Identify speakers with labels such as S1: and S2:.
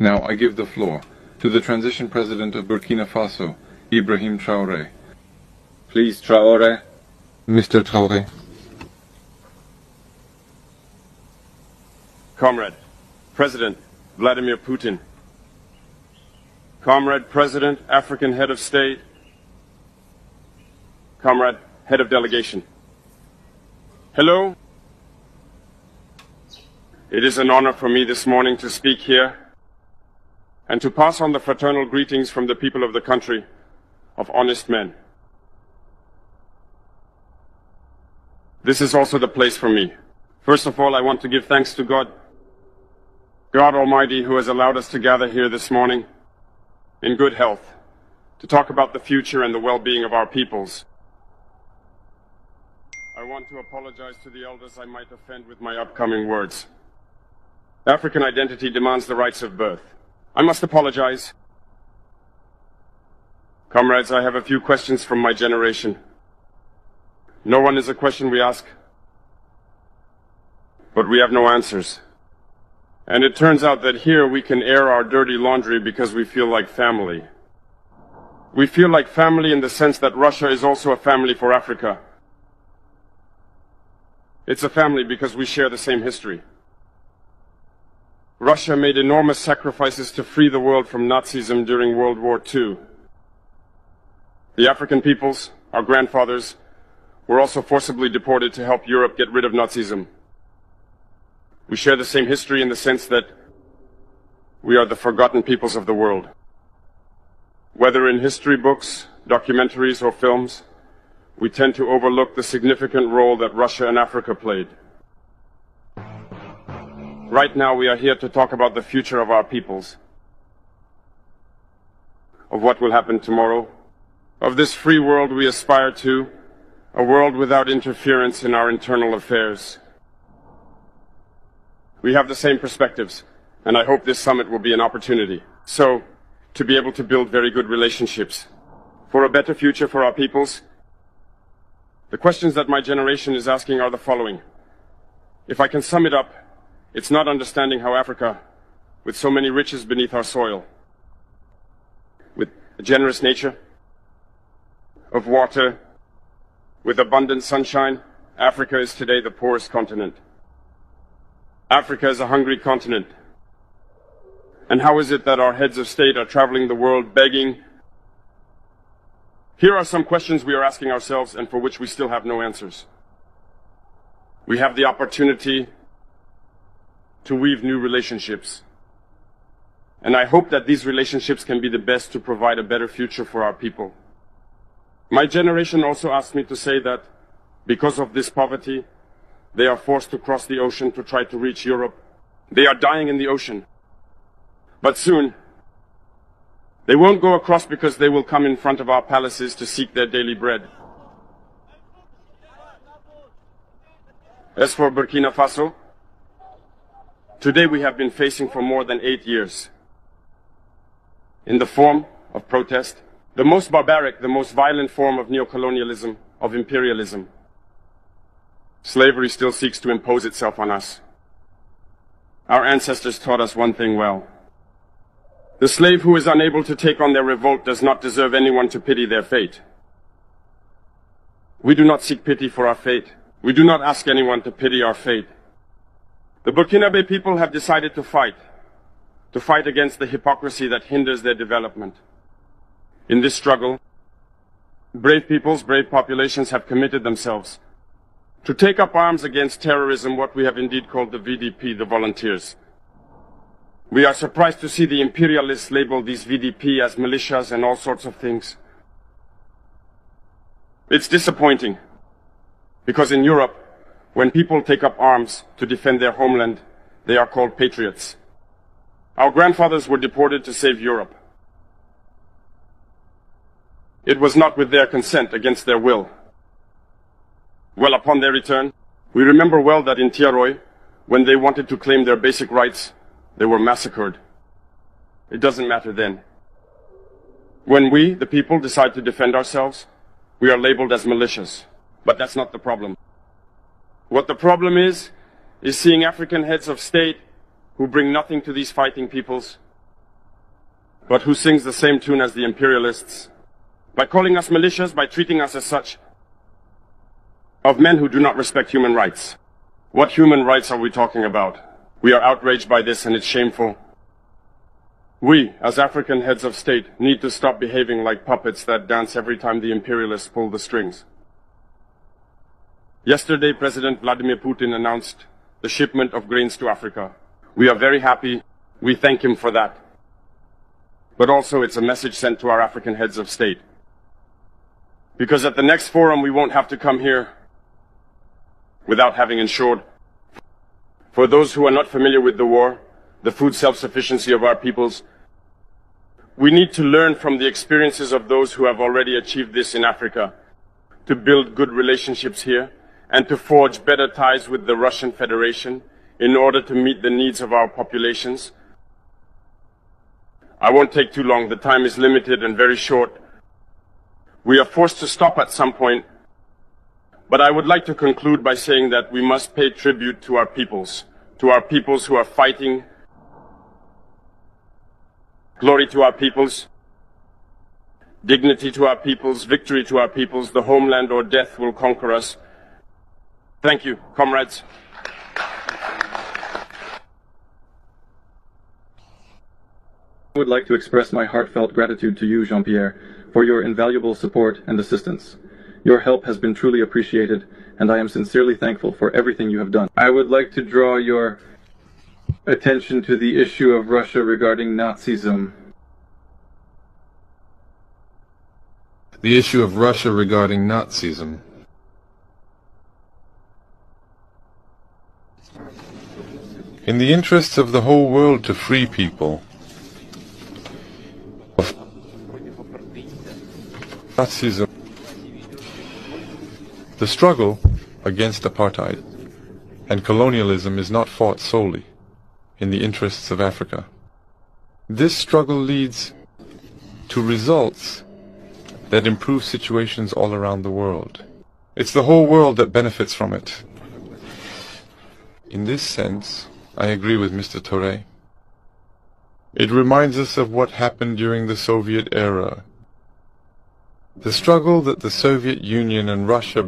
S1: Now I give the floor to the transition president of Burkina Faso, Ibrahim Traoré. Please, Traoré. Mr. Traoré.
S2: Comrade, President Vladimir Putin. Comrade, President, African Head of State. Comrade, Head of Delegation. Hello. It is an honor for me this morning to speak here and to pass on the fraternal greetings from the people of the country of honest men. This is also the place for me. First of all, I want to give thanks to God Almighty, who has allowed us to gather here this morning in good health to talk about the future and the well-being of our peoples. I want to apologize to the elders I might offend with my upcoming words. African identity demands the rights of birth. I must apologize. Comrades, I have a few questions from my generation. No one is a question we ask, but we have no answers. And it turns out that here we can air our dirty laundry because we feel like family. We feel like family in the sense that Russia is also a family for Africa. It's a family because we share the same history. Russia made enormous sacrifices to free the world from Nazism during World War II. The African peoples, our grandfathers, were also forcibly deported to help Europe get rid of Nazism. We share the same history in the sense that we are the forgotten peoples of the world. Whether in history books, documentaries, or films, we tend to overlook the significant role that Russia and Africa played. Right now, we are here to talk about the future of our peoples, of what will happen tomorrow, of this free world we aspire to, a world without interference in our internal affairs. We have the same perspectives, and I hope this summit will be an opportunity. So, to be able to build very good relationships for a better future for our peoples. The questions that my generation is asking are the following. If I can sum it up, it's not understanding how Africa, with so many riches beneath our soil, with a generous nature, of water, with abundant sunshine, Africa is today the poorest continent. Africa is a hungry continent. And how is it that our heads of state are traveling the world begging? Here are some questions we are asking ourselves and for which we still have no answers. We have the opportunity to weave new relationships. And I hope that these relationships can be the best to provide a better future for our people. My generation also asked me to say that because of this poverty, they are forced to cross the ocean to try to reach Europe. They are dying in the ocean. But soon, they won't go across because they will come in front of our palaces to seek their daily bread. As for Burkina Faso, today we have been facing for more than 8 years, in the form of protest, the most barbaric, the most violent form of neocolonialism, of imperialism. Slavery still seeks to impose itself on us. Our ancestors taught us one thing well. The slave who is unable to take on their revolt does not deserve anyone to pity their fate. We do not seek pity for our fate. We do not ask anyone to pity our fate. The Burkinabe people have decided to fight against the hypocrisy that hinders their development. In this struggle, brave peoples, brave populations have committed themselves to take up arms against terrorism, what we have indeed called the VDP, the volunteers. We are surprised to see the imperialists label these VDP as militias and all sorts of things. It's disappointing, because in Europe, when people take up arms to defend their homeland, they are called patriots. Our grandfathers were deported to save Europe. It was not with their consent, against their will. Well, upon their return, we remember well that in Tiaroy, when they wanted to claim their basic rights, they were massacred. It doesn't matter then. When we, the people, decide to defend ourselves, we are labeled as militias. But that's not the problem. What the problem is seeing African heads of state who bring nothing to these fighting peoples, but who sings the same tune as the imperialists, by calling us militias, by treating us as such, of men who do not respect human rights. What human rights are we talking about? We are outraged by this and it's shameful. We, as African heads of state, need to stop behaving like puppets that dance every time the imperialists pull the strings. Yesterday, President Vladimir Putin announced the shipment of grains to Africa. We are very happy. We thank him for that. But also it's a message sent to our African heads of state. Because at the next forum we won't have to come here without having ensured, for those who are not familiar with the war, the food self-sufficiency of our peoples, we need to learn from the experiences of those who have already achieved this in Africa, to build good relationships here, and to forge better ties with the Russian Federation in order to meet the needs of our populations. I won't take too long, the time is limited and very short. We are forced to stop at some point, but I would like to conclude by saying that we must pay tribute to our peoples who are fighting. Glory to our peoples, dignity to our peoples, victory to our peoples, the homeland or death will conquer us. Thank you, comrades.
S1: I would like to express my heartfelt gratitude to you, Jean-Pierre, for your invaluable support and assistance. Your help has been truly appreciated, and I am sincerely thankful for everything you have done. I would like to draw your attention to the issue of Russia regarding Nazism.
S3: The issue of Russia regarding Nazism. In the interests of the whole world to free people, Nazism, the struggle against apartheid and colonialism is not fought solely in the interests of Africa. This struggle leads to results that improve situations all around the world. It's the whole world that benefits from it. In this sense, I agree with Mr. Touré. It reminds us of what happened during the Soviet era. The struggle that the Soviet Union and Russia